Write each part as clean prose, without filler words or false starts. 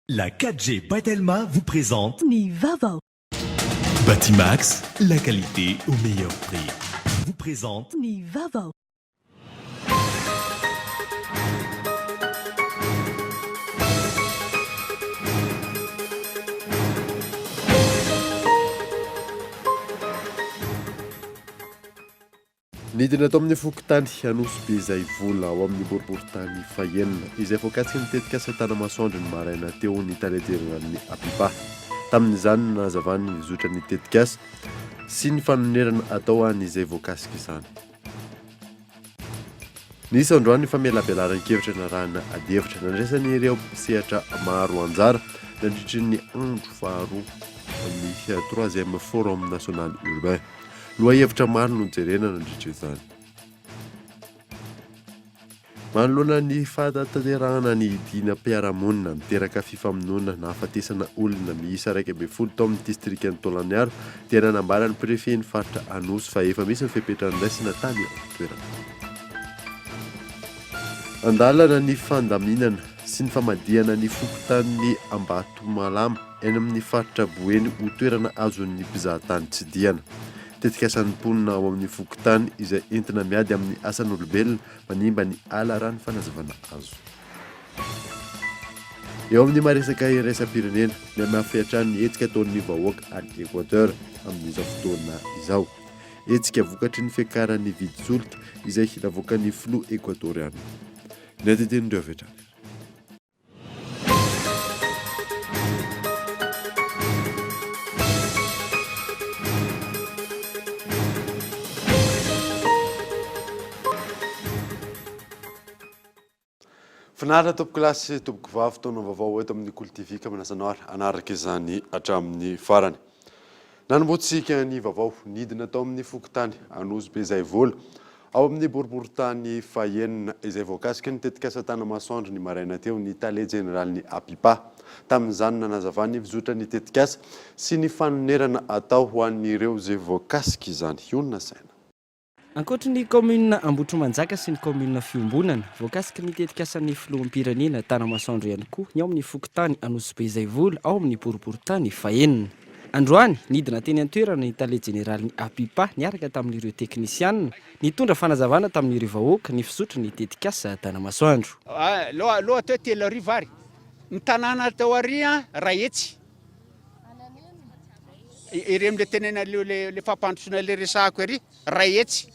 La 4G Batelma vous présente Nivava. Batimax, la qualité au meilleur prix. Vous présente Nivava. Nidina tao amin'ny fokotany Anosy izay vola ao amin'ny boriboritany fahenina izay voakatsika nitetika asa tanamasoandro ny maraina teo ny talederan'ny Apipa. Tamin'izany nazavany zotra nitetika asa sy ny fanonerana atao an'izay voakasika izany. Nisy androany famelabelaran-kevitra na rahana adevitra nandraisany ireo sehatra maro anjara nandritry ny andro faharoa amin'ny 3e Forum National Urbain. Loha hevitra maro no jerena nandritra izany. Manoloana ny fahataterahana ny dinam-piarahamonina miteraka fifamonoana na hafatesana olona miisa 1.2 tao amin'ny distrikany Tolagnaro dia nanambarany prefet ny faritra Anosy fa efa misy ny fipetranan-draisina tany toerana. Andalana ny fandaminana sy ny famadihana ny fokotan'ny Ambatomalama eny amin'ny faritra Boeny ho toerana azon'ny mpizahatany tsy diana. Tetikasan'ny mponina ao amin'ny fokotany izay entina miady amin'ny asan'olombelona manimba ny ala raha ny fanazavana azo. Eo amin'ny maresaka iraisam-pirenena ny mahafehatra ny hetsika ataon'ny vahoaka any Equateur amin'izao fotoana izao. Hetsika vokatry ny fiakaran'ny viditsolika izay navoakan'ny filoha ekwatoriana. Ny ateteny avy hatrany. Finaritra tompoko lasy tompoko vavy taona vaovao eto amin'ny Kultivika Manasanoara anaraka izany hatramin'ny farany. Nanombotsika ny vaovao nidina tao amin'ny fokotany Anosy be izay vola ao amin'ny boriboritany fahenina izay voakasika ny tetika asa tanamasoandro ny maraina teo ny tale generalny Apipa. Tamin'izany nanazavany vizotra ny tetika asa sy ny fanonerana atao ho an'ireo izay voakasika izany. Iona saina. Ankoatra ny commune Ambotromanjaka sy ny commune Fiombonana, voakasika ny tetika asan'ny filoham-pirenena tanamasoandro ihany koa ny ao amin'ny fokotany Anosy be izay vola ao amin'ny boriboritany fahenina. Androany nidina teny an-toerana ny tale generalny Apipa niaraka tamin'ireo teknisianina nitondra fanazavana tamin'ireo vahoaka ny fizotra ny tetika asa tanamasoandro. Loha teo telo arivo ary. Ny tanàna tao aria Rahetsy. Ireo amile tenena le fampandrosoana le resahako ery Rahetsy.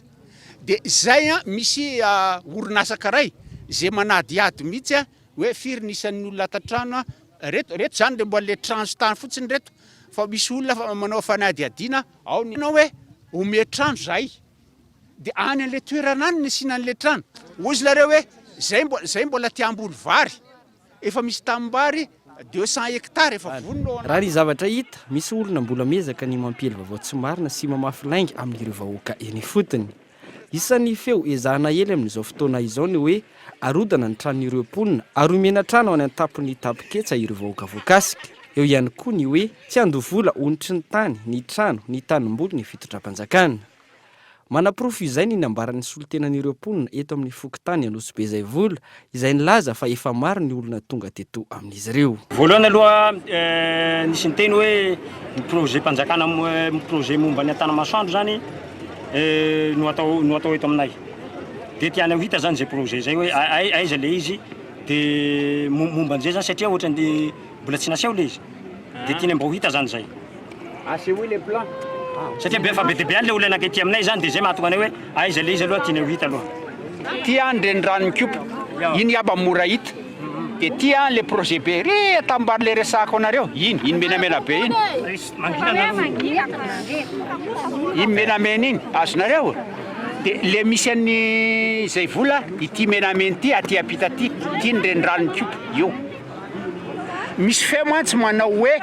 De zay misy orinasa karay zay manadiady mihitsy hoe firy nisan'ny olona tatrano reto zany le mbola le trano fotsiny reto fa misy olona manao fanadiadiana ao ny hoe ome trano zay de any an'le toerana any nisinan'le trano ozy lareo hoe zay mbola tiamboly vary efa misy tambary 200 hectares efa vonona. Raha ny zavatra hita misy olona mbola mezaka ny mampely vaovao tsy marina sy mamafilaingy amin'ireo vahoaka eny fotony. Isan'ny feo ezahana ely amin'izao fotoana izao ny hoe arodana ny tranon'ireo mponina ary omena trano any an-tapon'ny tapiketsa ireo vahoaka voakasika. Eo ihany koa ny hoe tsy andovola onitry ny tany, ny trano, ny tanimboly ny fitondram-panjakana. Manaprofo izay ny nambaran'ny solotenan'ireo mponina eto amin'ny fokotany Anosy be izay vola izay nilaza fa efa maro ny olona tonga teto amin'izy ireo. Voalohany aloha nisy ny teny hoe ny projet mpanjakana projet momba ny tanamasoandro zany no atao eto aminay. De tiana ho hita zany zay projet zay hoe aiza le izy de momba an'izay zany satria ohatrany de mbola tsy naseho le izy. De tiana mba ho hita zany zay. Aseho le plan. Satria be fa be dia be le olona anakety aminay zany de zay mahatonga anay hoe aiza le izy aloha tiana ho hita aloha. Tia ndreny rano mikopo. Iny yaba mora hita. De tia le projet be re tambary le resahako anareo. Iny menamena be iny. Iny menamena iny azonareo. De le misy an'ny zay vola ity menamena ity aty apita ty ndreny rano mikopo io. Misy fe mantsy manao hoe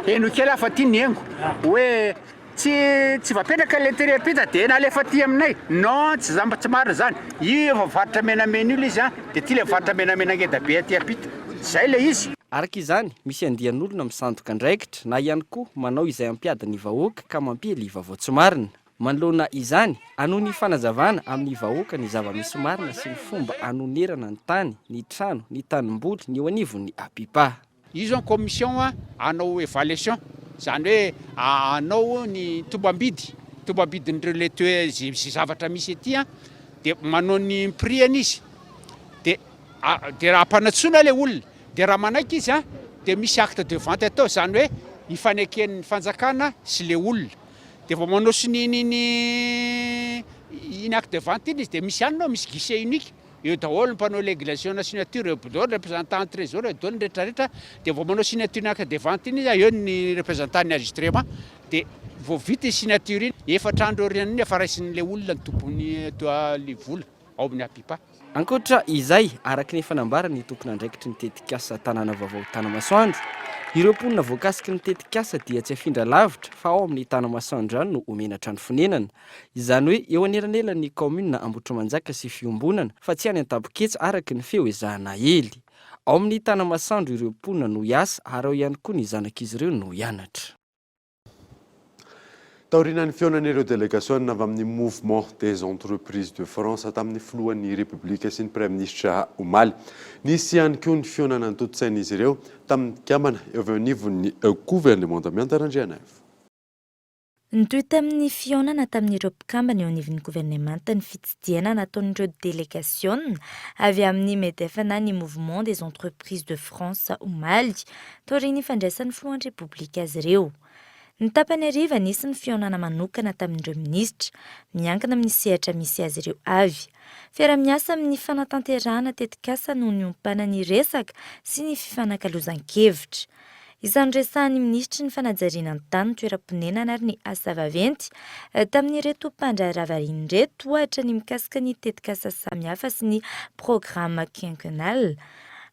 eno kely afa ty ny hengo hoe tsy vapetraka l'intérieur pita de nalefa ty aminay non tsy zamba tsy marina zany io efa varitra menamena io le izy de ty le varitra menamena ngeda be aty apita zay le izy. Araka izany misy andian'olona misandoka andraikitra na ihany koa manao izay ampiady ny vahoaka ka mampely vaovao tsy marina. Manoloana izany anoho ny fanazavana amin'ny vahoaka ny zava-misy marina sy ny fomba anonerana ny tany, ny trano, ny tanimboly ny eo anivon'ny Apipa. izy en commission anao évaluation zany hoe anao ny tombambidin'ireo le zay zavatra misy ety de manao ny prix izy de raha mpanatsoina le olona de raha manaiky izy de misy acte de vente atao zany hoe ifaneken'ny fanjakana sy le olona de vao manao sininy acte de vente iny izy de misy anao misy guichet unique eo daholo mpanao légalisation na signature eo daholo représentant trésor eo daholo rehetrarehetra de vao manao signature acte de vente iny izy eo ny représentant ny enregistrement de vao vita i signature iny efatra andro orianany efa raisin'le olona ny tompony vola ao amin'ny apipa. Ankoatra izay, araka ny fanambarany ny tompona andraikitry ny tetikasa tanàna vaovao Tanamasoandro, ireo mponina voakasiky ny tetikasa dia tsy afindra lavitra fa ao amin'ny Tanamasoandro no omena trano fonenana. Izany hoe eo anelanelany commune Ambohitrimanjaka sy Fiombonana fa tsy any an-Tampoketsa araka ny feo ezahana ely. Ao amin'ny Tanamasoandro ireo mponina no hiasa ary ao ihany koa ny zanak'izy ireo no hianatra. Taorian'ny fionan'ireo délégation avy amin'ny mouvement des entreprises de France tamin'ny filohan'ny République sy ny Prime Ministre Omaly. Nisy ihany koa ny fionana ny-toto-tsain'izy ireo tamin'ny kamana eo avy anivon'ny gouvernement miantarandrianavo. Nitoy tamin'ny fionana tamin'ireo mpikambana eo anivon'ny gouvernemanta ny fitsidiana nataon'ireo délégation avy amin'ny MEDEF na ny mouvement des entreprises de France Omaly taorian'ny fandraisan'ny filohan'ny République azy ireo. Ny tapany hariva nisy ny fionana manokana tamin'ireo minisitra miankina amin'ny sehatra misy azy ireo avy. Fiara-miasa amin'ny fanatanterahana tetikasa noho ny ompanany resaka sy ny fifanankalozan-kevitra. Izany resahan'ny ministry ny fanajariana ny tany toeram-ponenana ary ny asa vaventy tamin'ireto mpandraharavariny reto ohatra ny mikasika ny tetikasa samihafa sy ny programme quinquennal.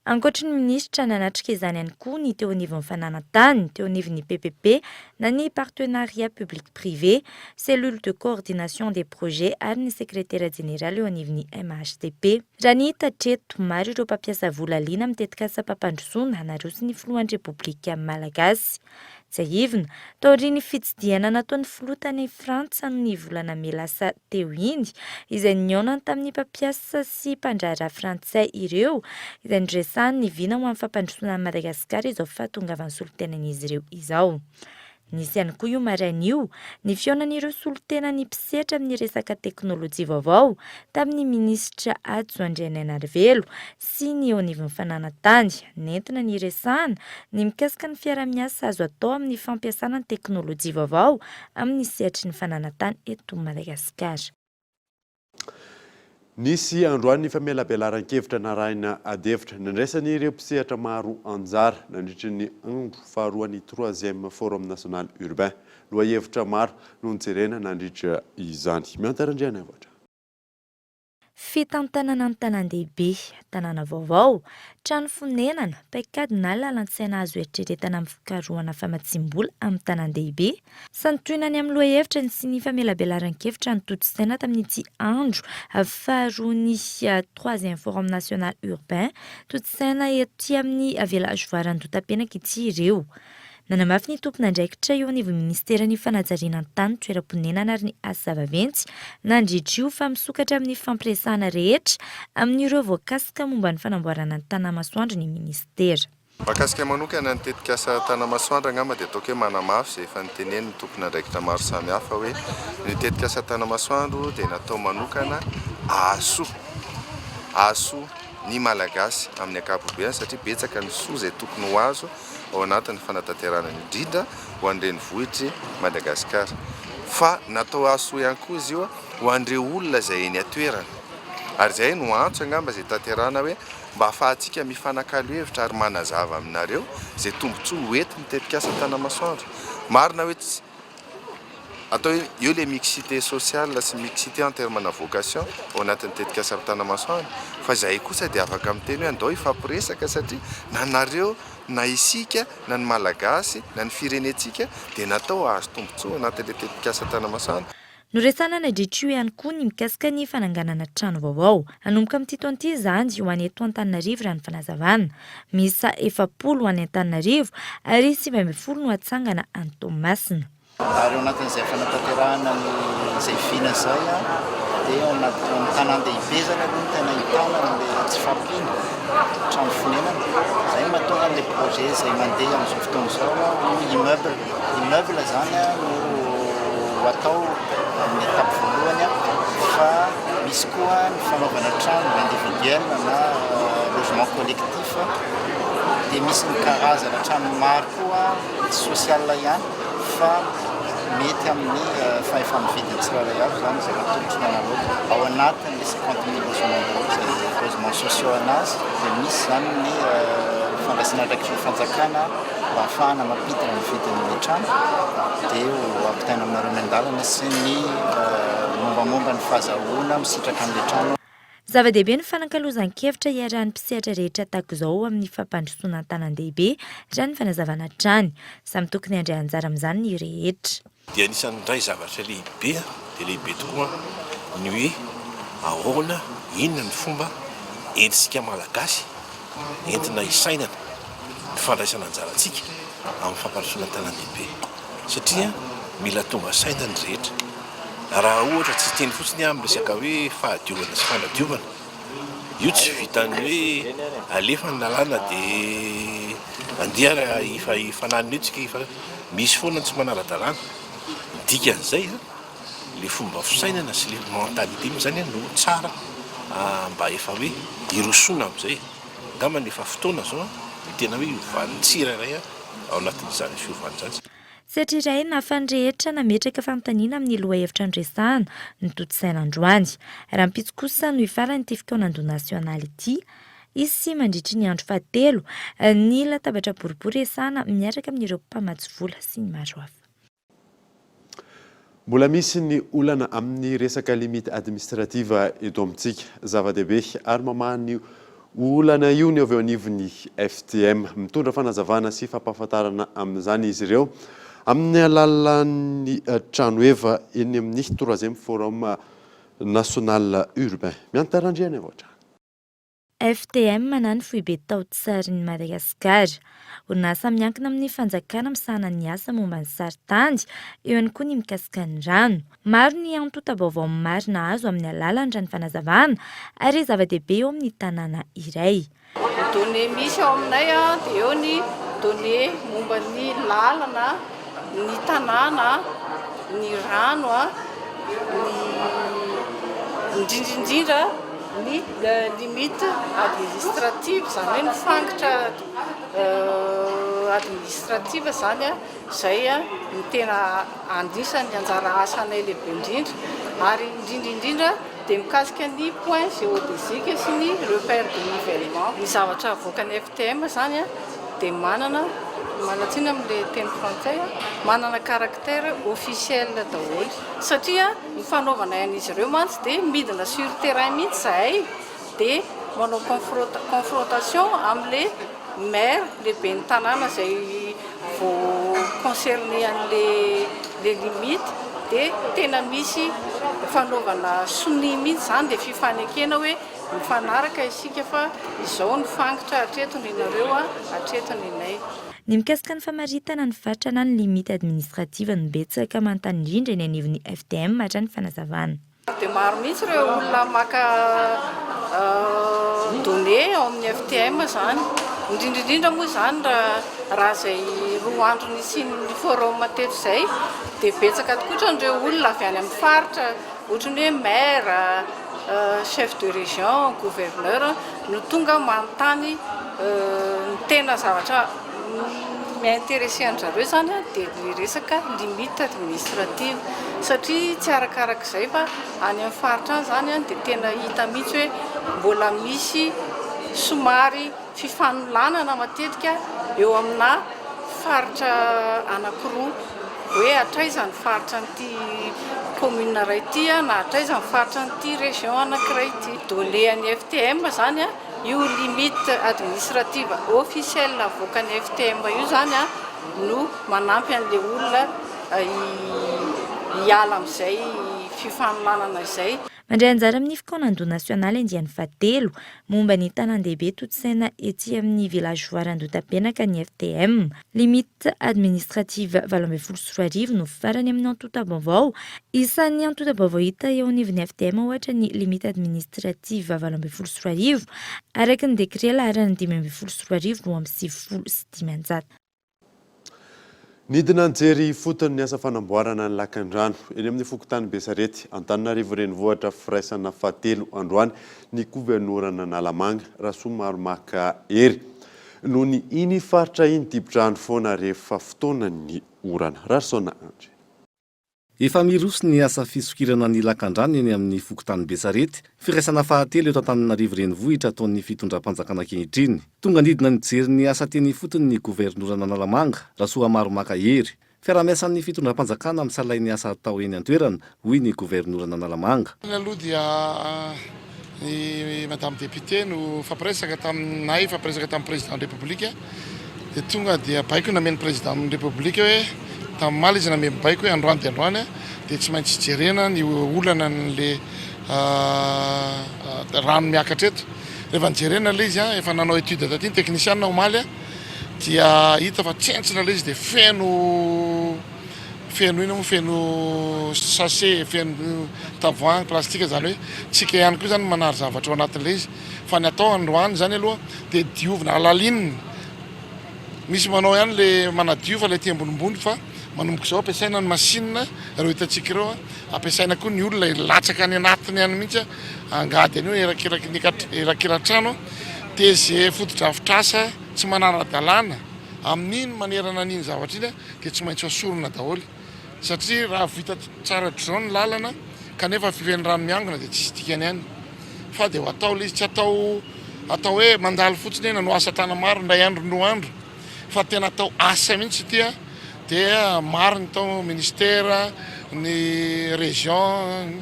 Ankoatra ny ministra nanatrika izany ihany koa ny teo anivon'ny fananantany, teo anivon'ny PPP na ny partenariat public-privé, cellule de coordination des projets ary ny secrétaire général eo anivon'ny MHDP. Raha ny hita treto maro ireo mpampiasa vola liana amin'ny tetikasa pampandrosoana anaroso ny filohan'ny Repoblika Malagasy. Tsy ahivina, taorian'ny fitsidiana nataon'ny filoha tany Frantsa ny volana May lasa teo iny, izay niaonany tamin'ny mpampiasa sy mpandraharaha frantsay ireo, izay niresahany ny vina ho amin'ny fampandrosoana ny Madagasikara izao fahatongavan'ny solotenan'izy ireo izao. Nisy ihany koa io marain'io ny fionan'ireo solotenany mpisehatra amin'ny resaka teknôlôjia vaovao tamin'ny ministra Adzo Andrianarivelo sy ny eo anivon'ny fananantany nentina ny resahana ny mikasika ny fiara-miasa azo atao amin'ny fampiasana ny teknôlôjia vaovao amin'ny sehatry ny fananantany eto Madagasikara. Nisy androany ny famelabelaran-kevitra narahina adevitra nandraisany ireo mpisehatra maro anjara nandritra ny andro faharoan'ny 3e Forum National Urbain. Lohahevitra maro no nijerena nandritra izany. Miantarandriana voatra. Fitantanana ny tanan-dehibe, tanàna vaovao, trano fonenana, paikady na lalan-tsaina azo eritreretana amin'ny fikarohana famatsim-bola amin'ny tanan-dehibe. Santionany amin'ny lohahevitra sy ny famelabelaran-kevitra ny toto-tsaina tamin'ity andro faharoan'ny 3e Forum National Urbain, toto-tsaina ety amin'ny village Varandotapenaka ity ireo. Nanamafy ny tompon'andraikitra eo anivon'ny ministeran'ny fanajariana ny tany toeram-ponenana ary ny asa vaventy nandritra io fa misokatra amin'ny fampiresahana rehetra amin'ireo voakasika momba ny fanamboarana ny Tanamasoandro ny ministera. Mahakasika manokana ny tetikasa Tanamasoandro angamba dia ataoko hoe manamafy izay efa nitenen'ny tompon'andraikitra maro samihafa hoe ny tetikasa Tanamasoandro dia natao manokana aso ny malagasy amin'ny ankapobeny satria betsaka ny soa izay tokony ho azo ao anatin'ny fanatanterahana indrindra ho an'ireny vohitry Madagasikara. Fa natao aso ihany koa izy io ho an'ireo olona izay eny atoerana. Ary izay no antso angamba izay tanterahana hoe mba ahafahantsika mifanakalo-hevitra ary manazava aminareo izay tombontsoa hoentin'ny tetikasa Tanamasoandro. Marina hoe atao eo le mixité sociale sy mixité en terme na vocation ao anatin'ny tetikasa Tanamasoandro. Fa izay kosa dia afaka miteny hoe andao ifampiresaka satria na nareo na isika na ny malagasy na ny firenetsika dia natao azo tombontsoa anatin'ilay tetikasa Tanamasoandro. Noresana nandritra io ihany koa ny mikasika ny fananganana trano vaovao. Hanomboka amin'ny tito an'ity izany ho any eto Antananarivo raha ny fanazavana. Misa 70 ho any Antananarivo ary 20 no hatsangana any Toamasina. Ary eo anatin'izay fanatanterahana izay vina izay dia ao anaty tanan-dehibe zany aloha no tena ahitana an'ilay tsy fampiana trano fonenana. Izay mahatonga an'ilay projet izay mandeha amin'izao fotoana izao immeuble zany no atao amin'ny étape voalohany fa misy koa ny fanaovana trano individuel na logement collectif dia misy ny karazana trano maro koa social ihany fa mety amin'ny fahefa-mividiny tsirairay avy zany izay matolotra nanaloatra ao anatin'ny 50 000 logements logements sociaux anazy dia misy zany ny fandraisana andraikitry ny fanjakana mba ahafahana mampidina ny vidin'ny trano dia ampitaina aminareo mandalana sy ny mombamomba ny fahazahoana misitraka amin'ilay trano. Zava-dehibe ny fanankalozan-kevitra hiarahan'ny mpisehatra rehetra tahaka izao amin'ny fampandrosoana an-tanan-dehibe raha ny fanazavana trany. Samy tokony handray anjara amin'izany ny rehetra. Dia anisan'ny ray zavatra lehibe dia lehibe tokoa ny hoe ahoana inona ny fomba entisika malagasy entina hisainana ny fandraisana anjarantsika amin'ny fampandrosoana an-tanan-dehibe satria mila tonga saina ny rehetra. Raha ohatra tsy teny fotsiny amin'ny resaka hoe fahadiovana sy fanadiovana io tsy vitany hoe alefa ny lalàna dia andeha ifananina etsika efa misy foana tsy manara-dalàna. Dikan'izay le fomba fisainana sy le mentalité zany no tsara mba efa hoe irosoana amin'izay. Angambany efa fotoana zao tena hoe iovan'ny tsirairay ao anatin'izany fiovana izany. Satria iray nafandrehetra nametraka fanontaniana amin'ny lohahevitra andresahana ny toto-saina androany. Raha mpitso kosa no ifaran'ity fotoanandro nasionaly ity, izy sy mandritry ny andro fahatelo ny latabatra boribory esahana miaraka amin'ireo mpamatsy vola sy ny maro hafa. Mbola misy ny olana amin'ny resaka limite administrativa eto amintsika zava-dehibe ary mamahany olana io ny avy eo anivon'ny FTM mitondra fanazavana sy fampahafantarana amin'izany izy ireo amin'ny alalan'ny trano eva eny amin'ny 3e forum national urbain. Miantarandriana avao trano. FTM manana foibe taotsariny Madagasikara. Orinasa miankina amin'ny fanjakana misahana ny asa momba ny saritany, eo ihany koa ny mikasika ny rano. Maro ny antota-baovao marina azo amin'ny alalan'ny rano fanazavana ary zava-dehibe eo amin'ny tanàna iray. Données misy ao aminay dia eo ny données momba ny lalana, ny tanàna, ny rano, ny indrindrindrindra ny limite administrative zany hoe ny fangitra administrative zany izay ny tena andisany anjara asanay lehibe indrindra ary indrindrindrindra dia mikasika ny point géodésique sy ny repère de nivellement. Ny zavatra avoakan'ny FTM zany dia manatsina amin'ilay teny frantsay manana caractère officiel daholo satria ny fanaovana an'izy ireo mantsy dia midina sur terrain mihitsy zahay dia manao confrontation amin'ilay maire lehibe ny tanàna izay vao concerné an'ilay limite dia tena misy fanaovana soni mihitsy zany dia fifanekena hoe mifanaraka isika fa izao ny fangitra hatretony ianareo hatretony inay. Ny mikasika ny famaritana ny faritra na ny limite administrative no betsaka manontany indrindra eny anivon'ny FTM matra ny fanazavana. Dia maro mihitsy ireo olona maka données ao amin'ny FTM zany. Indrindrindrindra moa zany raha izay roa andro nisian'ny forum teto izay dia betsaka tokoa ireo olona avy any amin'ny faritra ohatrany hoe maire, chef de région, gouverneur no tonga manontany ny tena zavatra mi-intéressé an'zareo zany dia ny resaka limite administrative satria tsy arakarak'izay fa any amin'ny faritra zany dia tena hita mihitsy hoe mbola misy somary fifanolanana matetika eo amina faritra anankiroa hoe hatraiza ny faritra n'ity commune iray ity na hatraiza ny faritra n'ity région anankiray ity. Données an'ny FTM zany io limite administrative officielle avoakan'ny FTM io zany no manampy an'ilay olona hiala amin'izay fifanolanana izay. Mandray anjara amin'ny fikonandoa nasionaly indiany fatelo momba ny tanan-dehibe totsaina ety amin'ny village voaran-dotapenaka ny FTM. Limite administrative 24 no farany amin'ny antotam-baovao. Isan'ny antotam-baovao hita eo anivon'ny FTM ohatra ny limite administrative 24 araky ny décret laharana 524 roa amby 95. Nidina anjery fotony ny asa fanamboarana ny lakan-drano eny amin'ny fokontany Besarety Antananarivo renivohitra firaisana fahatelo androany ny governorana Nalamanga Rasoa Maromaka Hery noho ny iny faritra iny dibo-drano foana rehefa fotoana ny orana. Rarsona Andry. Efa miroso ny asa fisokirana ny lakan-drano eny amin'ny fokontany Besarety, firaisana fahatelo eto Antananarivo renivohitra ataon'ny fitondram-panjakana ankehitriny. Tonga nidina nijery ny asa teny fotony ny governorana Nalamanga Rasoa Maromaka Hery. Fiaraha-miasan'ny fitondram-panjakana amin'ny salainy asa atao eny an-toerana hoy ny governorana Nalamanga. Aloha dia ny madame député no fampiresaka taminay, fampiresaka tamin'ny président de république dia tonga dia baiko nameny président de république hoe tamin'ny maly izy nameny baiko hoe androany dia androany dia tsy maintsy jerena ny olana n'le rano miakatra eto. Rehefa nijerena le izy efa nanao étude taty ny technicien ao maly dia hita fa tsentsina le izy dia feno ino moa feno sachet, feno tavoahangy plastika zany hoe tsika ihany koa zany manary zavatra ao anatin'le izy fa ny atao androany zany aloha dia diovina alalinina. Misy manao ihany le manadio fa le aty ambonimbony fa manomboka izao ampiasaina ny machine reo hitantsika ireo ampiasaina koa ny olona latsaka any anatiny any mihitsy angady an'io erakira-trano dia zay foto-drafitrasa tsy manara-dalàna amin'iny manerana an'iny zavatra iny dia tsy maintsy hosorona daholo satria raha vita tsara drao ny lalana kanefa fifeny rano miangona dia tsisy dikany ihany fa dia ho atao le izy tsy atao hoe mandalo fotsiny ena no asa tana maro ndray andro no andro fa tena atao asa mihitsy tia dia maro ny tao ministère, ny région,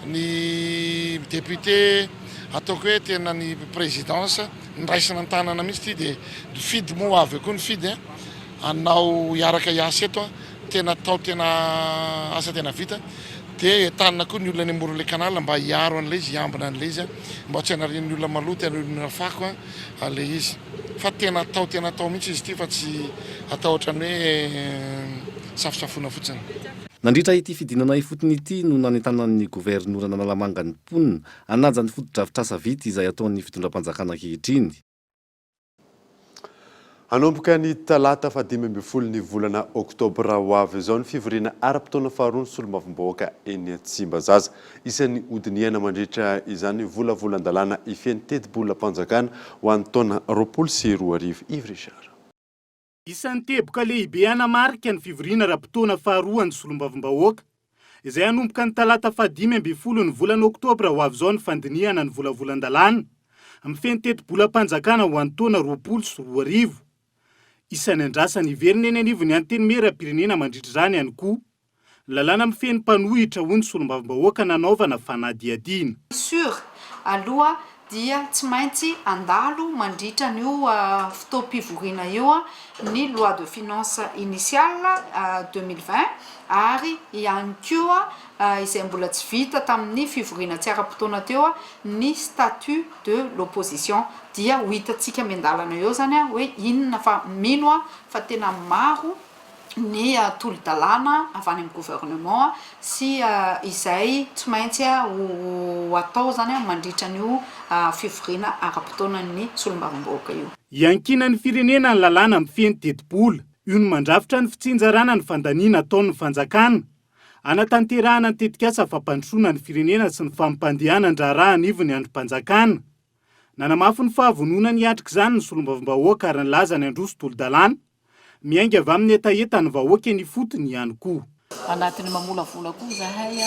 ny député ataoko hoe tena ny présidence niraisana an-tanana mihitsy ty dia fidy moa avy koa ny fidy anao hiaraka hiasa eto tena atao tena asa tena vita dia tanana koa ny olona ny amoron'le canal mba hiaro an'le izy hiambina an'le izy mba tsy hanarian'ny olona maloto hanolona fako le izy fa tena atao mihitsy izy ty fa tsy atao ohatrany hoe safosafona fotsiny. Nandritra ity fidinana ifotony ity no nanentanan'ny governorana Nalamanga ny mponina hanaja ny foto-drafitrasa vita izay ataon'ny fitondram-panjakana ankehitriny. Hanomboka ny talata 15 ny volana oktobra ho avy izao ny fivoriana ara-potoana faharoa ny solombavambahoaka eny Tsimbazaza. Isan'ny odiniana mandritra izany volavolan-dalàna ifeny teti-bola-panjakana ho an'ny taona 24 Yves Richard. Isan'ny teboka lehibe anamarika ny fivoriana ara-potoana faharoa ny solombavambahoaka izay hanomboka ny talata 15 ny volana oktobra ho avy izao ny fandiniana ny volavolan-dalàna mifeny teti-bola-panjakana ho an'ny taona 24. Isan'ny andrasany iverina eny anivony anteny mera-pirenena mandritra izany ihany koa. Lalàna mifeny mpanohitra hoy ny solombavambahoaka nanaovana fanadihadiana. Aloha dia tsy maintsy andalo mandritra n'io fotoam-pivoriana io ny loi de finance initiale 2020 ary ihany koa izay mbola tsy vita tamin'ny fivoriana tsy ara-potoana teo ny statut de l'opposition dia ho hitantsika miandalana eo zany hoe inona fa mino fa tena maro ny tolo-dalàna avy any amin'ny gouvernement sy izay tsy maintsy ho atao zany mandritra n'io fivoriana ara-potoana ny solombavambahoaka io. Iankina ny firenena ny lalàna mifeny teti-bola io no mandrafitra ny fitsinjarana ny fandaniana ataon'ny fanjakana anatanterahana ny tetikasa fampandrosoana ny firenena sy ny fampandehana ny raharaha anivony androm-panjakana. Nanamafy ny fahavonona ny atrika izany ny solombavambahoaka ary nilaza ny androso tolo-dalàna miainga avy amin'ny etaeta ny vahoaka eny fotony ihany koa. Anatin'ny mamolavola koa zahay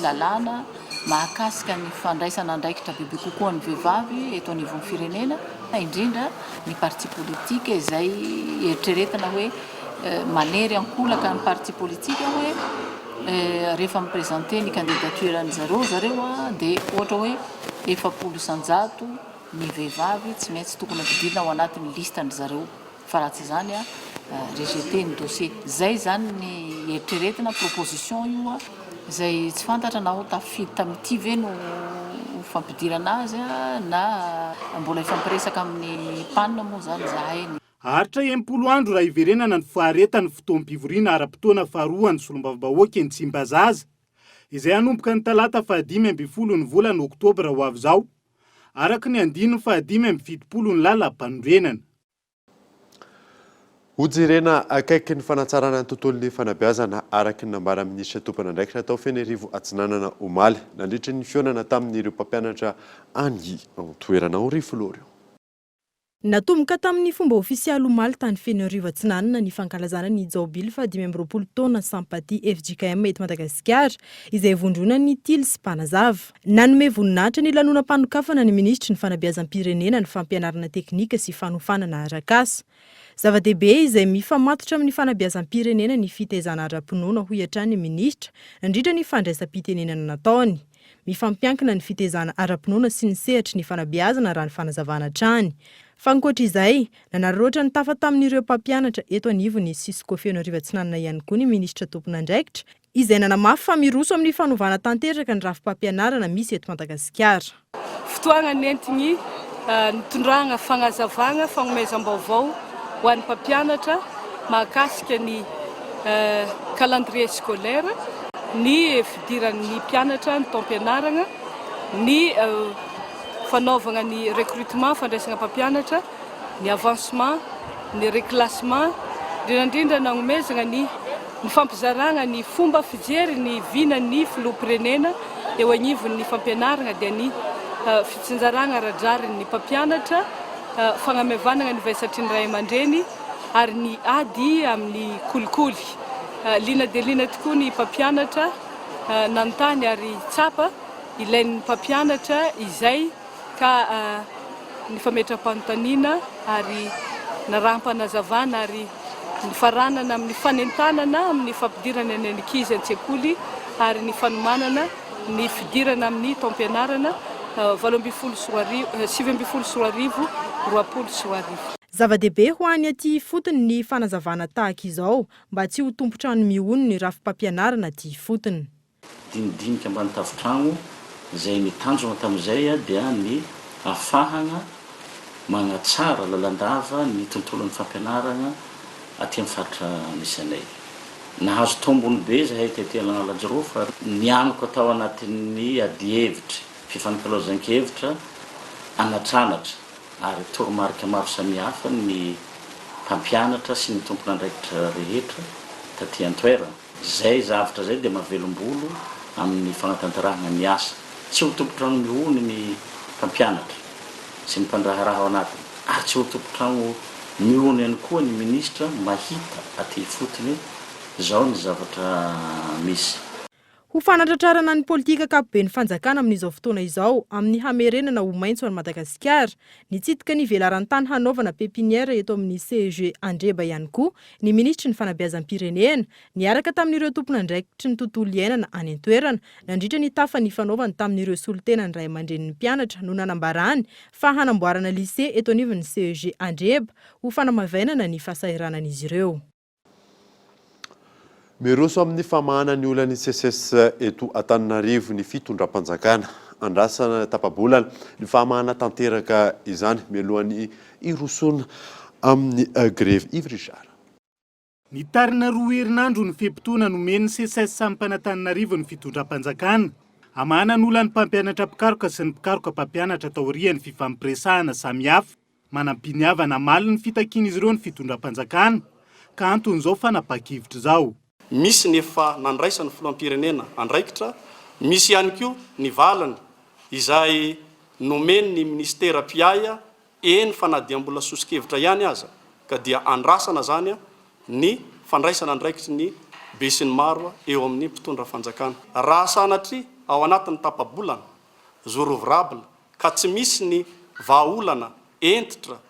lalàna mahakasika ny fandraisana andraikitra bebe kokoa ny vehivavy eto anivon'ny firenena indrindra ny parti politique izay eritreretina hoe manery ankolaka ny parti politique hoe rehefa miprésenter ny candidature zareo dia ohatra hoe 700 ny vehivavy tsy maintsy tokony ampidina ao anatin'ny listany zareo fa raha tsy izany rejeter ny dossier. Zay zany ny eritreretina proposition io izay tsy fantatra na ho tafidy tamin'ity ve no fampidirana azy na mbola ifampiresaka amin'ny panina moa zany zahay. Haritra 10 andro raha iverenana ny faharetany fotoam-pivoriana ara-potoana faharoa ny solombavambahoaka eny Tsimbazaza izay hanomboka ny talata 15 ny volana Oktobra ho avy izao araka ny andininy 15 ny lalam-panorenana. Hojerena akaiky ny fanatsarana ny tontolon'ny fanabeazana araky ny nambara minisitra tompon'andraikitra tao Fenerivo Atsinanana omaly nandritra ny fionana tamin'ireo mpampianatra any toerana ho Rifolorio. Natomboka tamin'ny fomba ofisialy omaly tany Fenerivo Atsinanana ny fankalazana ny Jaobily 20 taona Sampaty FJKM eto Madagasikara izay vondrona ny tily sy mpanazava. Nanome voninahitra ny lanonam-panokafana ny ministry ny fanabeazam-pirenena ny fampianarana teknika sy fanofanana arak'asa. Zava-dehibe izay mifamatotra amin'ny fanabeazam-pirenena ny fitaizana ara-pinoana ho iatran'ny ministra nandritra ny fandraisam-pitenenana nataony. Mifampiankina ny fitaizana ara-pinoana sy ny sehatra ny fanabeazana raha ny fanazavana trany. Fankoatra izay, nanararaotra ny tafa tamin'ireo mpampianatra eto anivony Cisco Fenerivo Atsinanana ihany koa ny ministra tompon'andraikitra izay nanamafy fa miroso amin'ny fanovana tanteraka ny rafi-mpampianarana misy eto Madagasikara. Fotoana nentigny nitondrana fagnazavana fanomezam-baovao ho an'ny mpampianatra mahakasika ny calendrier scolaire, ny fidiran'ny mpianatra ny taom-pianarana, ny fanaovana ny recrutement fandraisana mpampianatra, ny avancement, ny reclassement, indrindra nanomezana ny fampizarana ny fomba fijery ny vinan'ny filoham-pirenena eo anivon'ny fampianarana dia ny fitsinjarana radrarin'ny mpampianatra, fagnamevanana ny vaisatry ny ray aman-dreny ary ny ady amin'ny kolikoly. Lina dia lina tokoa ny mpampianatra nanontany ary tsapa ilain'ny mpampianatra izay ka ny fametram-panontaniana ary naram-panazavana ary ny faranana amin'ny fanentanana amin'ny fampidirana ny ankizy an-tsekoly ary ny fanomanana ny fidirana amin'ny taom-pianarana 2024. Zava-dehibe ho any aty fotony ny fanazavana tahaka izao mba tsy ho tompotrano mihony ny rafi-mpampianarana aty fotony. Dinidinika ambany tafitrano izay nitanjona tamin'izay dia ny afahana magnatsara lalandava ny tontolon'ny fampianarana aty amin'ny faritra misy anay. Nahazo tombony be zahay tetỳ Analanjiro fa nianako atao anatin'ny adihevitra, fifanikalaozan-kevitra anatranatra ary toromarika maro samihafa ny mpampianatra sy ny tompon'andraikitra rehetra taty an-toerana. Zay zavatra zay dia mahavelombolo amin'ny fanatanterahana ny asa. Tsy ho tompotrano mihony ny mpampianatra sy ny mpandraharaha ao anatiny ary tsy ho tompotrano mihony ihany koa ny ministra mahita aty fotony zao ny zavatra misy. Ho fanatratrarana ny politika ankapobeny fanjakana amin'izao fotoana izao amin'ny hamerenana ho maitso any Madagasikara, nitsitika ny velaran-tany hanaovana pepiniera eto amin'ny CEG Andreba ihany koa ny ministry ny fanabeazam-pirenena niaraka tamin'ireo tompon'andraikitry ny tontolo iainana any an-toerana nandritra ny tafa ny fanaovany tamin'ireo solotena ny ray aman-dreniny mpianatra no nanambarany fa hanamboarana lycée eto anivon'ny CEG Andreba ho fanamavenana ny fahasahiranan'izy ireo. Miroso amin'ny famahana ny olana CSS eto Antananarivo ny fitondram-panjakana andrasana tapabolana ny famahana tanteraka izany mialohan'ny irosona amin'ny grève ivrizara. Ny tarina 2 herinandro ny fimpitona nomeny CSS Antananarivo ny fitondram-panjakana amana ny olana mpampianatra pikaroka sy ny mpikaroka mpampianatra taorian'ny fifampiresahana samihafa manampiniavana mali ny fitakin'izy ireo ny fitondram-panjakana ka anton'izao fanapakivitra zao. Misy nefa nandraisany filoham-pirenena andraikitra, misy ihany koa ny valany izay nomeny ny ministera piaya eny fanadiam-bola sosikevitra ihany aza ka dia andrasana zany ny fandraisana andraikitry ny be sy ny maro eo amin'ny mpitondra fanjakana. Raha sanatry ao anatin'ny tapabolana zorovrable ka tsy misy ny vahaolana entitra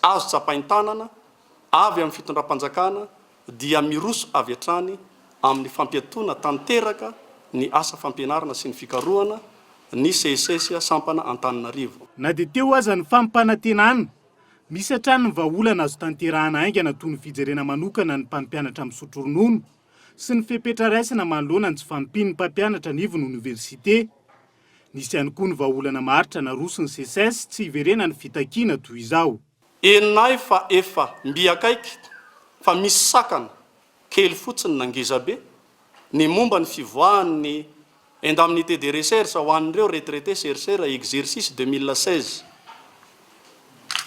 azo tsapain-tanana avy amin'ny fitondram-panjakana dia miroso avy hatrany amin'ny fampiatona tanteraka ny asa fampianarana sy ny fikarohana ny CSS sampana Antananarivo. Na dia teo aza ny fampanantenana, misy hatrany ny vahaolana azo tanterahana aingana toy ny fijerena manokana ny mpampianatra amin'ny misotro ronono sy ny fepetra raisina manoloana ny tsy fampiny mpampianatra nivony université. Nisy ihany koa ny vahaolana maritra na rosiny CSS tsy iverena ny fitakiana toy izao. Enay fa efa mbiakaiky fa misy sakana kely fotsiny nangezabe ny momba ny fivoahan'ny indemnité de recherche ho an'ireo retraité chercheur exercice 2016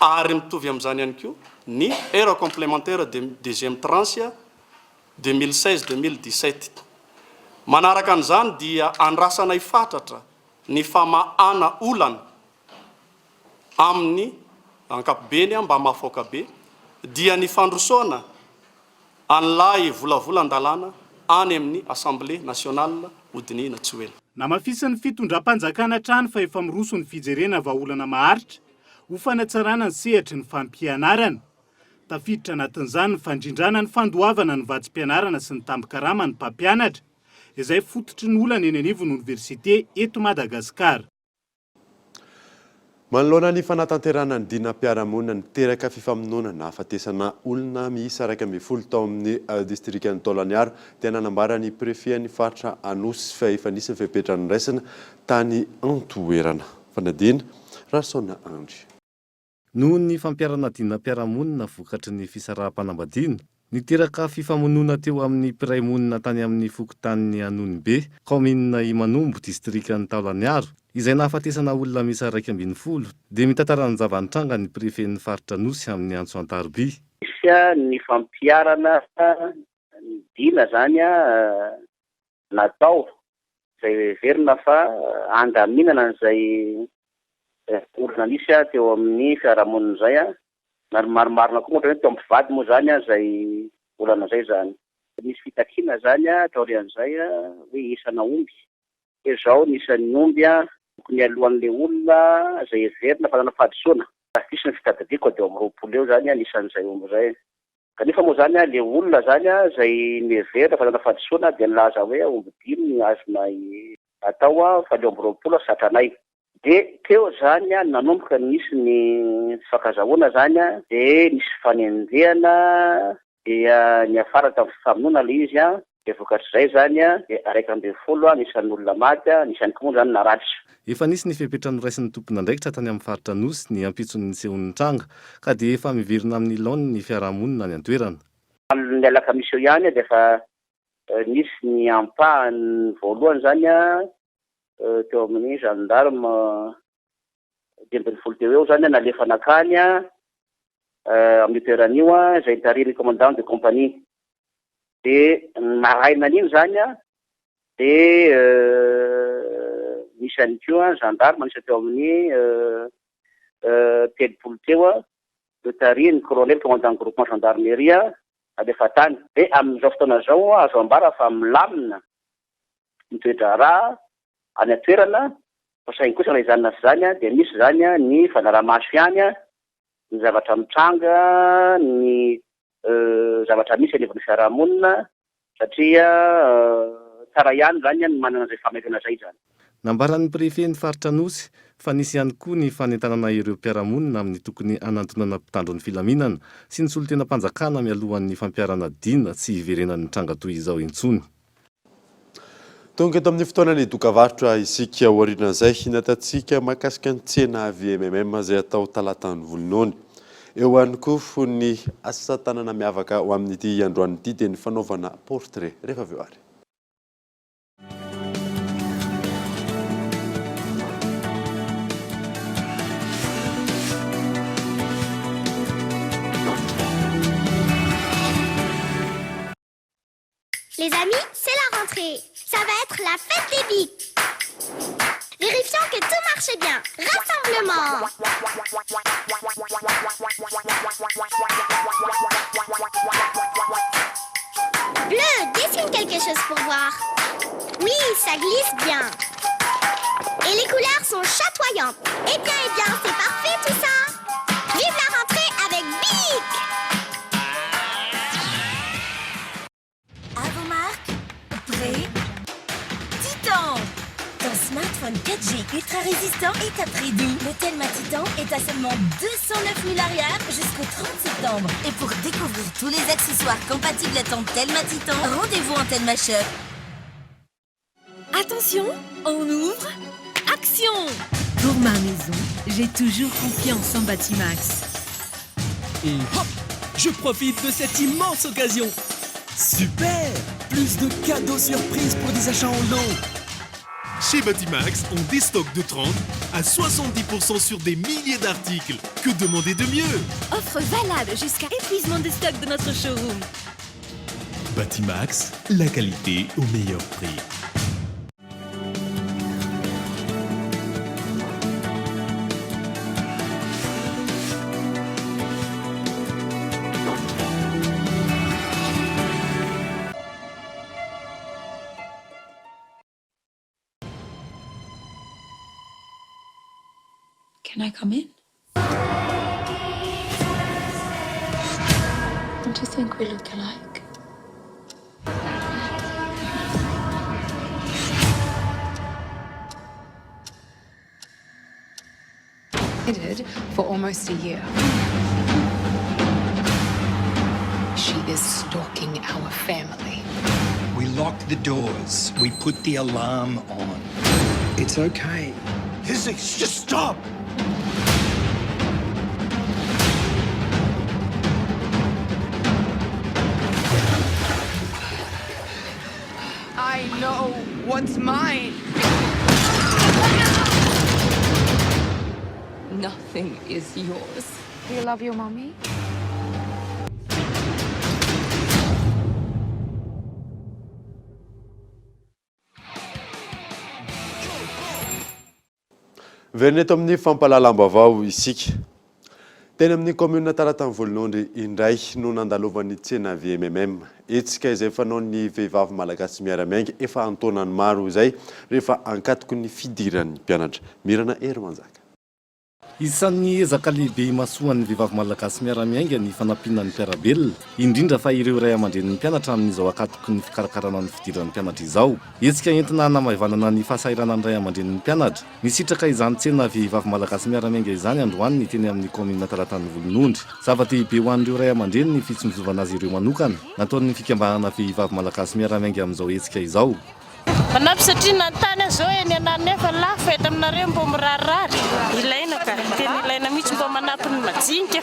ary mitovy amin'izany ihany koa ny heure complémentaire de deuxième tranche 2016-2017. Manaraka an'izany dia andrasanay fatratra ny famahana olana amin'ny ankapobeny mba mafoaka be dia ny fandrosoana an'ilay volavolan-dalàna any amin'ny Assemblée nationale hodinina Tsoela. Namafisin'ny fitondram-panjakana trano fa efa miroso ny fijerena vahaolana maharitra ho fanatsarana ny sehatra ny fampianarana. Tafiditra anatin'izany ny fandrindrana ny fandoavana ny vatsim-pianarana sy ny tambi-karama ny mpampianatra izay fototry ny olana eny anivon'ny université eto Madagasikara. Manoloana ny fanatanterana ny dinam-piarahamonina niteraka fifamonoana na hafatesana olona miisa 12 tao amin'ny distrikan'ny Taolagnaro dia nanambara ny préfet ny faritra Anosy fa efa nisy ny fepetrany raisina tany Antoerana. Fanadina Rasona Andry. Noho ny fampiarana dinam-piarahamonina vokatry ny fisaraha-panambadiana, niteraka fifamonoana teo amin'ny mpiray monina tany amin'ny fokontany Anonibe, commune Imanombo, distrikan'ny Taolagnaro, izay nahafatesana olona miisa 12 dia mitantara ny zava-nitranga ny préfet ny faritra Anosy amin'ny antso Antarby. Ny fampiarana ny dina zany natao izay verina fa andaminana an'izay olona nisy teo amin'ny fiarahamonina izay ary maromarona koa ohatra hoe teo ampivady moa zany izay olana izay zany. Nisy fitakiana zany taorian'izay hoe isana omby. Izao nisan'ny omby tokony alohan'ilay olona izay everina fa nanafadisoana. Fisy ny fitadidiako dia amin'ny 20 eo zany nisan'izay omby izay. Kanefa moa zany ilay olona zany izay neverina fa nanafadisoana dia nilaza hoe omby 5 azona atao fa ilay omby 20 satranay. Dia teo zany nanomboka nisy ny fakazahoana zany dia nisy fanendehana dia ny afara tamin'ny fifamonoana ilay izy dia vokatr'izay zany dia 12 nisan'ny olona maty nisan'ny koa zany naratra. Efa nisy ny fepetrany raisin'ny tompon'andraikitra tany amin'ny faritra Anosy ny ampitson'ny sehon'ny tranga ka dia efa miverina amin'ny laoniny ny fiarahamonina ny Antoerana. Ny alakamisy eo ihany dia efa nisy ny ampahany voalohany zany teo amin'ny gendarme 12 teo eo zany nalefa nakany amin'ny toerana io izay tariny commandant de compagnie. Dia maraina an'iny zany dia nisy any koa gendarme nisy teo amin'ny 30 teo tariny colonel commandant groupement gendarmerie alefa tany. Dia amin'izao fotoana zao azo ambara fa milamina mitoetra raha any Antoerana fa saingy kosa izany zany dia misy zany ny fanaraha-maso ihany ny zavatra mitranga ny zavatra misy anivon'ny fiarahamonina satria tsara ihany zany ny manana izay fametana izay zany. Nambaran'ny préfet ny faritra Anosy fa nisy ihany koa ny fanentanana ireo mpiarahamonina amin'ny tokony anantonana mpitandro ny filaminana sy ny solon-tena-panjakana mialohan'ny fampiarana dina tsy iverenan'ny tranga toy izao intsony. Tonga eto amin'ny fotoanany dokavarotra isika aorian'izay natatsika mahakasika ny tsena VMM izay atao talatany volonony. Eo ihany koa ny asa tanana miavaka ho amin'ity androan'ity dia ny fanaovana portrait rehefa avy eo ary. Les amis, c'est la rentrée. Ça va être la fête des bics. Vérifions que tout marche bien. Rassemblement. Bleu, dessine quelque chose pour voir. Oui, ça glisse bien. Et les couleurs sont chatoyantes. Eh bien, c'est parfait tout ça. Vive la rentrée avec BIC. À vos marques, prêts, Titan, ton smartphone 4G ultra résistant est à prix doux. Le Telma Titan est à seulement 209 000 arrières jusqu'au 30 septembre. Et pour découvrir tous les accessoires compatibles à ton Telma Titan, rendez-vous en Telma Shop. Attention, on ouvre. Action! Pour ma maison, j'ai toujours confiance en Batimax. Et hop, je profite de cette immense occasion. Super! Plus de cadeaux surprises pour des achats en lot. Chez Batimax, on déstocke de 30 à 70% sur des milliers d'articles. Que demander de mieux? Offre valable jusqu'à épuisement de stock de notre showroom. Batimax, la qualité au meilleur prix. Can I come in? Don't you think we look alike? For almost a year. She is stalking our family. We locked the doors. We put the alarm on. It's okay. Physics, just stop! I know what's mine. Nothing is yours. Do you love your mommy? Verneto amin'ny fampalalambavao isika. Tena amin'ny commune Taratany Volonondry indray no nandalovan'ny tsena VMMM. Etsika izay fanao ny vehivavy malagasy miaramiainga efa antonany maro izay rehefa ankatoko ny fidiran'ny mpianatra. Mirana Manjaka. Isan'ny ezaka lehibe masoan'ny vehivavy malagasy miaramiainga ny fanampinan'ny mpiarabelona, indrindra fa ireo ray aman-dren'ny mpianatra amin'izao akatoko ny fikarakarana ny fidiran'ny mpianatra izao. Etsika entina namahivanana ny fahasahiranan'ny ray aman-dren'ny mpianatra. Nisitraka izany tsena vehivavy malagasy miaramiainga izany androany ny teny amin'ny commune Taratany Volonondry. Zava-dehibe ho an'ireo ray aman-dreny ny fitsonjovana azy ireo manokana, nataon'ny fikambanana vehivavy malagasy miaramiainga amin'izao etsika izao. Manampy satria nantany zao eny anany nefa lafo eto aminareo mbo mirarirary. Ilaina ka, tena ilaina mihitsy mbo manampy ny majinika.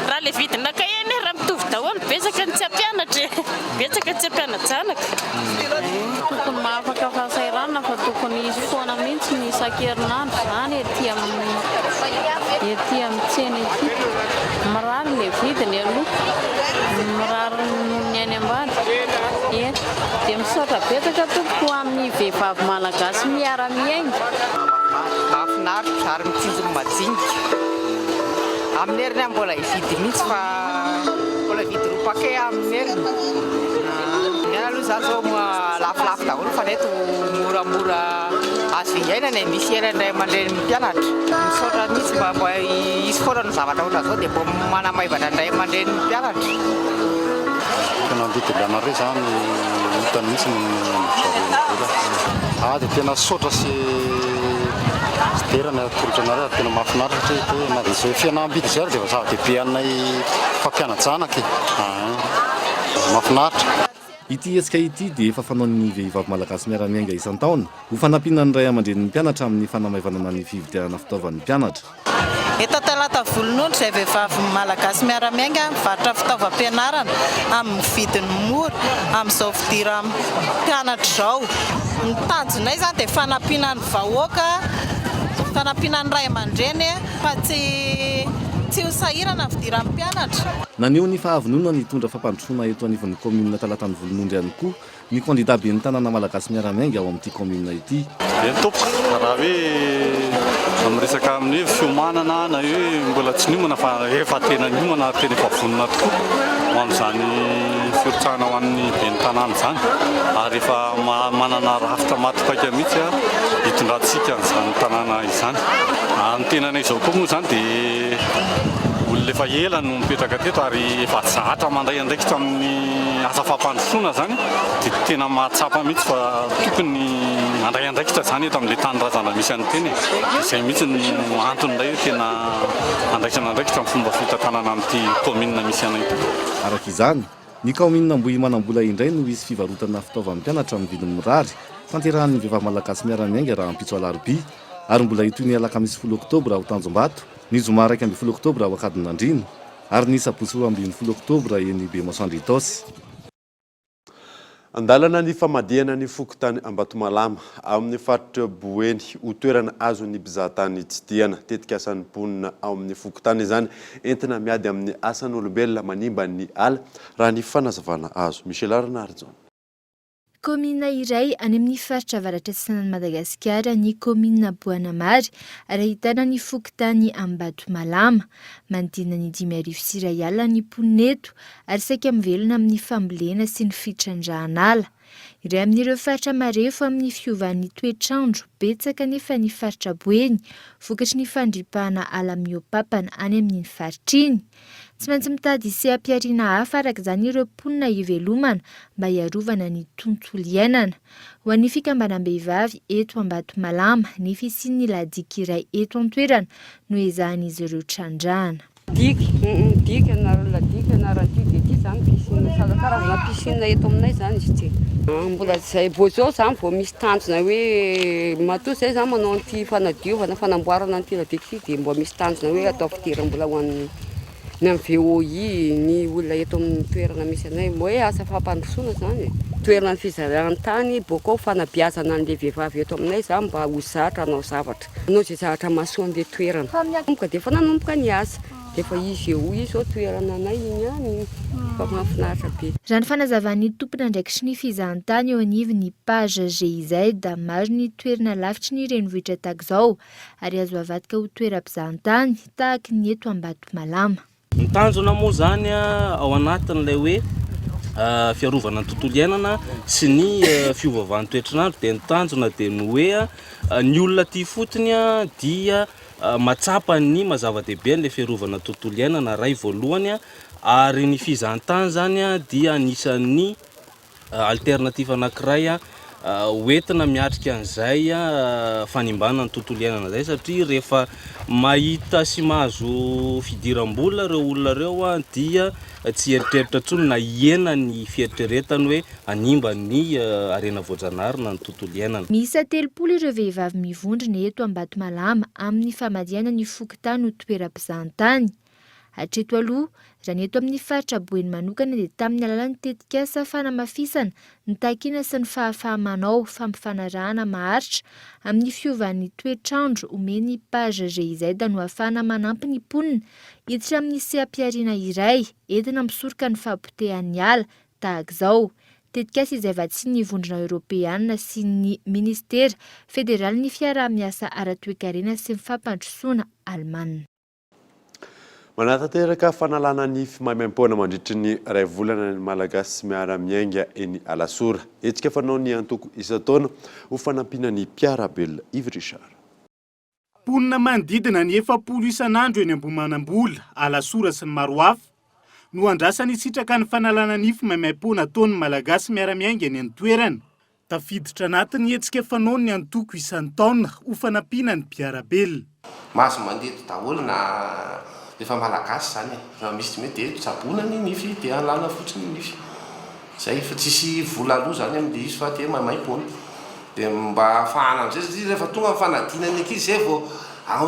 Raha le vidina ka eny raha mitovy daholo betsaka ny tsy ampianatra. Betsaka tsy ampianatra zanaka. Tokony mahafaka fahasahiranana fa tokony izy foana mihitsy ny isan-kerinandro zany ety amin'ny tsena ety. Mirary le vidiny aloha. Mirary ny any ambany. Dia misaotra betsaka tompoko amin'ny vehivavy malagasy miara-miainga. Mahafinaritra ary mitsinjony majinika. Amin'ny heriny mbola hividy mihitsy fa mbola vidy roa-paquet amin'ny heriny. Ny aloha zany zao lafolafo daholo fa neto moramora azo ingaina misy herindray aman-dreny mpianatra. Misaotra mihitsy mba hisy foana ny zavatra ohatr'izao dia mbo manamaivana indray aman-dreny mpianatra. Tena andidilanareo zany hitany mihitsy dia tena sotra sy dera ny atolotra anareo ary tena mahafinaritra satria na dia izay fianam-bidy izay ary dia zava-dehibe anay mpampianatra zanaka. Mahafinaritra. Ity etsika ity dia efa fanaon'ny vehivavy malagasy miaramiainga isan-taona ho fanampinan'ny ray aman-dren'ny mpianatra amin'ny fanamaivanana ny fividianana fitaovan'ny mpianatra. Eto Talatany Volonondry izay vehivavy malagasy miaramiainga mivarotra fitaovam-pianarana amin'ny vidiny mora amin'izao fidiran'ny mpianatra izao. Ny tanjonay zany dia fanampinan'ny vahoaka, fanampinan'ny ray aman-dreny fa tsy ho sahirana fidiran'ny mpianatra. Naneho ny fahavonona ny tondra fampandrosoana eto anivon'ny commune Talatany Volonondry ihany koa ny candidat ben'ny tanàna malagasy miaramiainga ao amin'ity commune ity. Tompoko raha hoe amin'ny resaka amin'ny fiomanana na hoe mbola tsy niomana fa efa tena niomana tena efa vonona tokoa ho amin'izany firotsahana ho an'ny ben'ny tanàna izany ary efa manana rafitra matopaika mihitsy hitondrantsika n'izany tanàna izany. Ny tenanay izao koa moa izany dia olona efa ela no mipetraka teto ary efa zatra mandray andraikitra amin'ny asa fampandrosoana zany dia tena mahatsapa mihitsy fa tokony Andraikindraikitra zany eto amin'ilay tany razana misy an'iteny izay mihitsy no antony indray tena andraikindraikitra amin'ny fomba fitantanana amin'ity commune misy anay ity. Araka izany, ny commune Ambohi manam-bola indray no isy fivarotana fitaovam-pianatra amin'ny vidiny mirary tanterahan'ny vehivavy malagasy miara-miainga raha ampitso alarobia ary mbola hitoy ny alakamisy 10 oktobra ao Tanjombato, ny zoma 10 oktobra ao Akadinandrina ary ny sabotsy 12 oktobra eny Bemasandry Itosy. Andalana ny famadihana ny fokontany Ambatomalamu amin'ny faritra Boeny ho toerana azon'ny mpizahatany tsy tiana. Tetika asan'ny mponina ao amin'ny fokontany izany entina miady amin'ny asan'olombelona manimba ny ala raha ny fanazavana azo. Michel Arnardzon. Komina iray any amin'ny faritra avaratra sanan'i Madagasikara ny komina Boanamary ary ahitana ny fokontany Ambatomalamu. Manodidina ny 5,000 sy 1 alina ny mponina eto ary saika mivelona amin'ny fambolena sy ny fitrandrahan'ala. Iray amin'ireo faritra marefo amin'ny fiovan'ny toetr'andro betsaka nefa ny faritra Boeny vokatry ny fandripahana ala miopapana any amin'ny faritra iny. Tsy maintsy mitady seha-piariana hafa araka izany ireo mponina ivelomana mba hiarovana ny tontolo iainana. Ho an'ny fikambanam-behivavy eto Ambatomalamu ny fisian'ny ladika iray eto an-toerana no ezahan'izy ireo trandrahana. Dika na ladika na ranty dia ity zany piscine karazana piscine eto aminay zany izy ity. Mbola zay bozao zany vao misy tanjona hoe matoa zay zany manao an'ity fanadiovana fanamboarana an'ity ladika ity dia mbola misy tanjona hoe atao fitoeram-bola ho an'ny VOI ny olona eto amin'ny toerana misy anay hoe asa fampandrosoana zany. Toerana fizaràn-tany bokao fanabeazana an'ilay vehivavy eto aminay zany mba ho zatra hanao zavatra. Anao zay zavatra mahasoa an'ilay toerana. Nanomboka dia efa nanomboka ny asa. Dia efa izy eo izy zao toerana anay iny ihany fa mahafinaritra be. Raha ny fanazavan'ny tompona ndraiky sy ny fizahan-tany eo anivon'ny page GIZ maro ny toerana lavitry ny renivohitra tahaka izao ary azo avadika ho toeram-pizahan-tany tahaka ny eto Ambatomalamu. Ny tanjona moa zany ao anatin'ilay hoe fiarovana ny tontolo iainana sy ny fiovaovan'ny toetr'andro dia ny tanjona dia ny hoe ny olona ty fotony dia matsapa ny mazava-dehibe an'ilay fiarovana tontolo iainana ray voalohany ary ny fizahan-tany zany dia anisan'ny alternative anankiray hoentina miatrika an'izay fanimbana ny tontolo iainana izay satria rehefa mahita sy mahazo fidiram-bola ireo olona ireo dia tsy eritreritra intsony na hiena ny fieritreretany hoe hanimba ny harena voajanahary na ny tontolo iainana. Miisa 30 ireo vehivavy mivondrona eto Ambatomalamu amin'ny famadihana ny fokontany ho toeram-pizahan-tany. Hatreto aloha, raha ny eto amin'ny faritra Boeny manokana dia tamin'ny alalan'ny tetikasa fanamafisana, ny takiana sy ny fahafahamanao fampifanarahana maharitra amin'ny fiovan'ny toetr'andro omeny page GIZ no ahafahana manampy ny mponina hiditra amin'ny seha-piariana iray entina misoroka ny fahapotehan'ny ala tahaka izao. Tetikasa izay vatsian'ny vondrona Europeana sy ny ministera federaly ny fiaraha-miasa ara-toe-karena sy ny fampandrosoana Alemana. Manatanteraka fanalana nify maimaimpona mandritry ny ray volana ny malagasy miara-miainga eny Alasora. Hetsika fanao ny antoko isan-taona ho fanampiana ny mpiarabelona Yves Richard. Mponina manodidina ny 700 isan'andro eny Ambohimanambola, Alasora sy ny maro hafa no andrasany sitraka ny fanalana nify maimaim-pona ataon'ny malagasy miara-miainga eny an-toerana. Tafiditra anatiny hetsika fanao ny antoko isan-taona ho fanampiana ny mpiarabelona. Maso mandeto daholo na rehefa malagasy zany raha misy mety tsabona ny nify dia alana fotsiny ny nify. Zay fa tsisy vola aloha zany amin'ilay izy fa dia maimaim-pona. Dia mba ahafahana amin'izay satria rehefa tonga ny fanadinana ankizy zay vao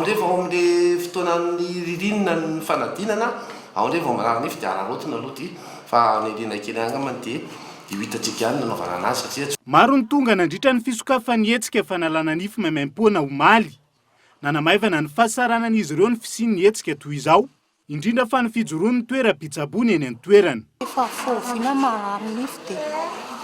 rehefa ao amin'ilay fotoanan'ny ririnina ny fanadinana rehefa manary nify dia ararotina aloha ty fa ny rina kely angamany dia hitantsika ihany nanaovana anazy satria maro ny tonga nandritra ny fisokafan'ny hetsika fanalana nify maimaim-pona omaly. Nanamaivana ny fahasaranan'izy ireo ny fisian'ny hetsika toy izao, indrindra fa ny fijoroan'ny toeram-pitsaboana eny an-toerana. Efa foviana marary nify dia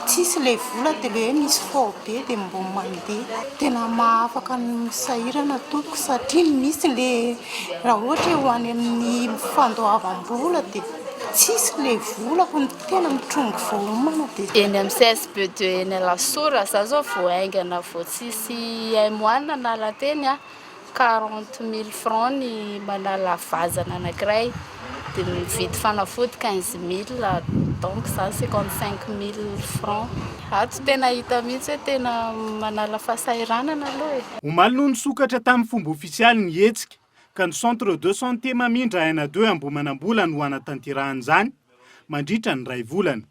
tsisy ilay vola dia ilay hoe misy fao be dia mbo mandeha. Tena mahafaka ny misahirana tompoko satria misy ilay raha ohatra ho any amin'ny fandoavam-bola dia tsisy ilay vola fa tena mitrongo voamana dia. Eny amin'ny CSP2 eny Alasora za zao vao aingana vao tsisy aimoana nala teny 40,000 francs ny manala vazana anankiray dia mividy fanafody 15,000 donc ça 55 000 francs. Tsy tena hita mihitsy hoe tena manala fahasahiranana aloha e. Omaly no nisokatra tamin'ny fomba ofisialy ny hetsika ka ny centre de santé Mamindra Aina 2 Ambohimanambola no anatanterahany izany mandritra ny 2 volana.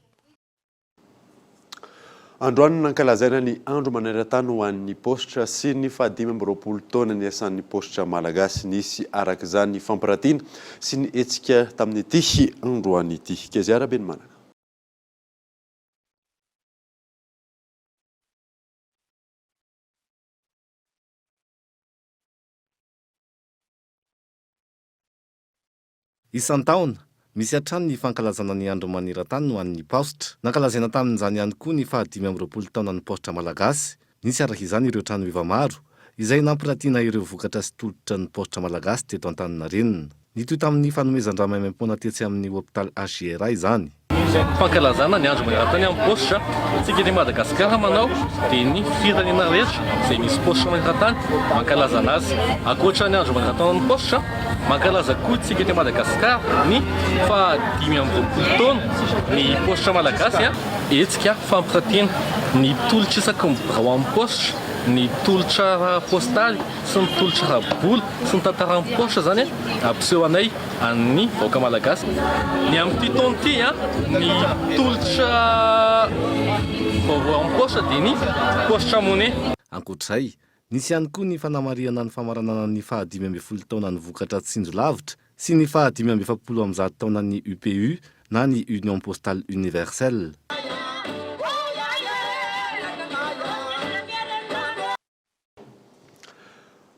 Androany nankalazaina ny andro maneran-tany ho an'ny postra sy ny 520 taona ny asan'ny postra malagasy nisy araka izany ny fampirantiana sy ny hetsika tamin'ity androany ity. Kezia Rabeny manaka. Isan-taona misy hatrany ny fankalazana ny andro maneran-tany ho an'ny postra. Nankalazaina tamin'izany ihany koa ny 520 taona ny postra malagasy. Nisy araka izany ireo trano efa maro izay nampirantiana ireo vokatra sy tolotra ny postra malagasy teto Antaninarenina. Nitoy tamin'ny fanomezan-drano maimam-poana tetsy amin'ny hôpital HGRA izany. Fankalazana ny andro maneran-tany amin'ny postra, tsika eto Madagasikara manao dia ny firenena rehetra izay misy postra maneran-tany mankalazana azy. Ankoatra ny andro maneran-tany amin'ny postra, mankalaza koa tsika eto Madagasikara ny 520 taona ny postra malagasy hetsika fampirantiana ny tolotra isaky ny birao amin'ny postra, ny tolotra postaly sy ny tolotra rabola sy ny tantaran'ny postra zany ampiseho anay amin'ny vahoaka malagasy. Ny amin'ity taona ity ny tolotra vaovao amin'ny postra dia ny postra monnaie. Ankoatr'izay, nisy ihany koa ny fanamariana ny famaranana ny 520 taona ny vokatra tsinjo lavitra sy ny 570 taona ny UPU na ny Union Postale Universelle.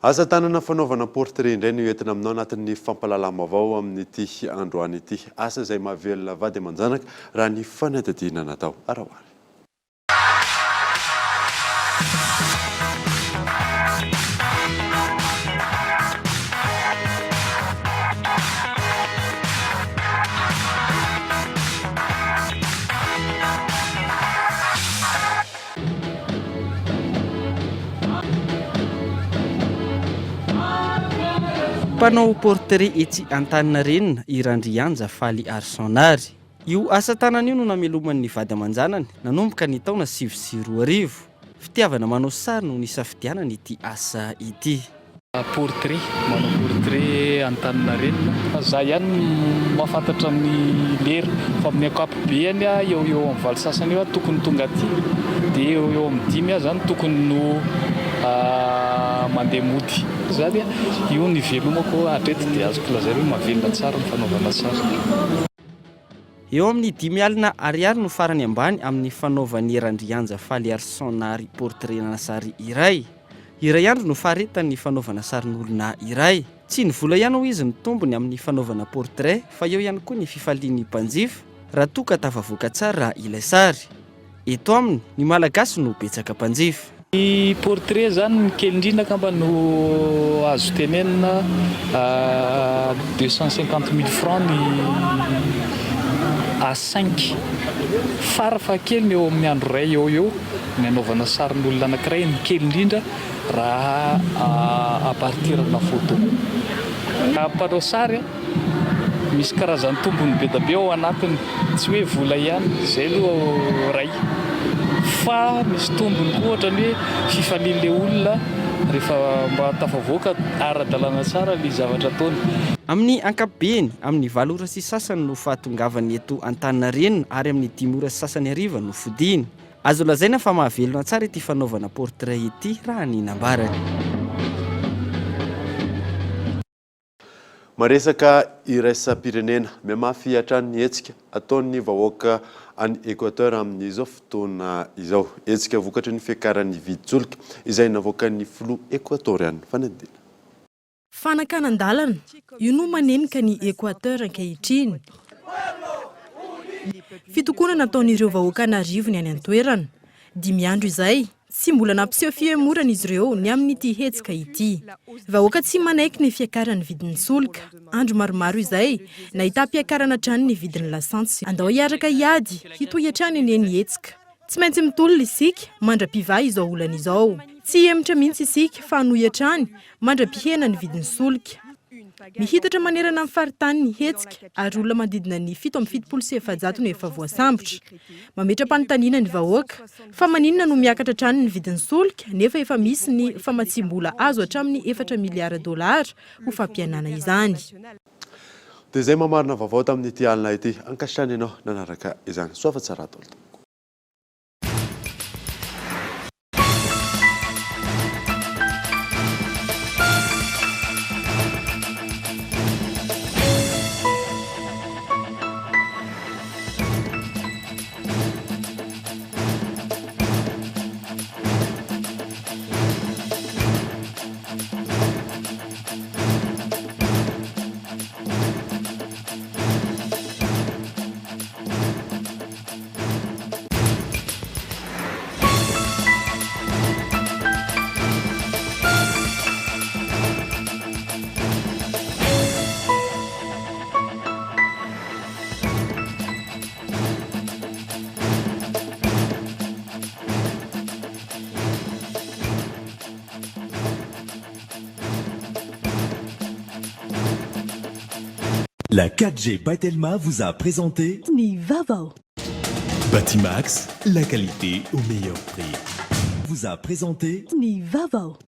Asa tanana fanaovana portrait indray no entina aminao anatin'ny fampalalama-baovao amin'ity androany ity. Asa izay mahavelona vady aman-janaka raha ny fanadihadiana natao arahoany. Mpanao portrait etsy Antaninarenina Irandrianja Faly Arsonary. Io asa tanana io no nameloman'ny vady aman-janany nanomboka ny taona 2020. Fitiavana manao sary no nisafidianana ity asa ity. Portrait, manao portrait Antaninarenina. Za ihany mahafantatra amin'ny lera fa amin'ny ankapobeny eo amin'ny valo sasany eo tokony tonga aty dia eo amin'ny 5 zany tokony no mandeha mody. Zany io ny velomako hatreto dia azoko lazaina hoe mahavelona tsara ny fanaovana sary. Eo amin'ny 5 ariary no farany ambany amin'ny fanaovan'ny Irandrianja Faly Arsonary portrait-na sary iray. Iray andro no faharetany fanaovana sarin'olona iray. Tsy ny vola ihany ho izy ny tombony amin'ny fanaovana portrait fa eo ihany koa ny fifalian'ny mpanjifa raha toa ka tafavoaka tsara ilay sary. Eto aminy ny malagasy no betsaka mpanjifa. Ny portrait zany ny kely indrindra kamba no azo tenenina 250 000 francs ny A5. Farafa kely ny eo amin'ny andro ray eo ny anaovana sarin'olona anankiray ny kely indrindra raha à partir na photo. Mpanao sary misy karazany tombony be da be ao anatiny, tsy hoe vola ihany izay aloha ray fa misy tombony koa ohatra ny hoe fifalian'ilay olona rehefa mba tafavoaka ara-dalàna tsara ny zavatra ataony. Amin'ny ankapobeny amin'ny 7 ora sy sasany no fahatongavany eto Antaninarenina ary amin'ny 10 ora sy sasany hariva no fodiny. Azo lazaina fa mahavelona tsara ity fanaovana portrait ity raha ny nambarany. Maresaka iraisam-pirenena miamafy hatrany hetsika ataon'ny vahoaka any Équateur amin'izao fotoana izao. Hetsika vokatry ny fiakaran'ny vidin-tsolika izay navoaka ny filoha équatoriana fanadina. Fanakanan-dalana io no manenika ny Équateur ankehitriny. Fitokoana nataon'ireo vahoaka an'arivo ny any an-toerana. 5 andro izay tsy mbola nampiseho fiemorana izy ireo ny amin'ity hetsika ity. Vahoaka tsy manaiky ny fiakaran'ny vidin'ny solika. Andro maromaro izay nahita mpiakarana hatrany ny vidin'ny lasantsy. Andao hiaraka hiady hitohy hatrany eny hetsika. Tsy maintsy mitolona isika mandra-pivay izao olana izao. Tsy hemitra mihitsy isika fa hanohy hatrany mandra-pihena ny vidin'ny solika. mihitatra manerana amin'ny faritany ny hetsika ary olona manodidina ny 770 no efa voasambotra. Mametra-panontaniana ny vahoaka fa maninona no miakatra hatrany ny vidin'ny solika nefa efa misy ny famatsiam-bola azo hatramin'ny 4 miliara dolara ho fampianana izany. Dia izay mamarina vaovao tamin'ity alina ity, ankasitrany ianao nanaraka izany. Soa fa tsara tolto. La 4G Patelma vous a présenté Nivavao. Batimax, la qualité au meilleur prix. Vous a présenté Nivavao.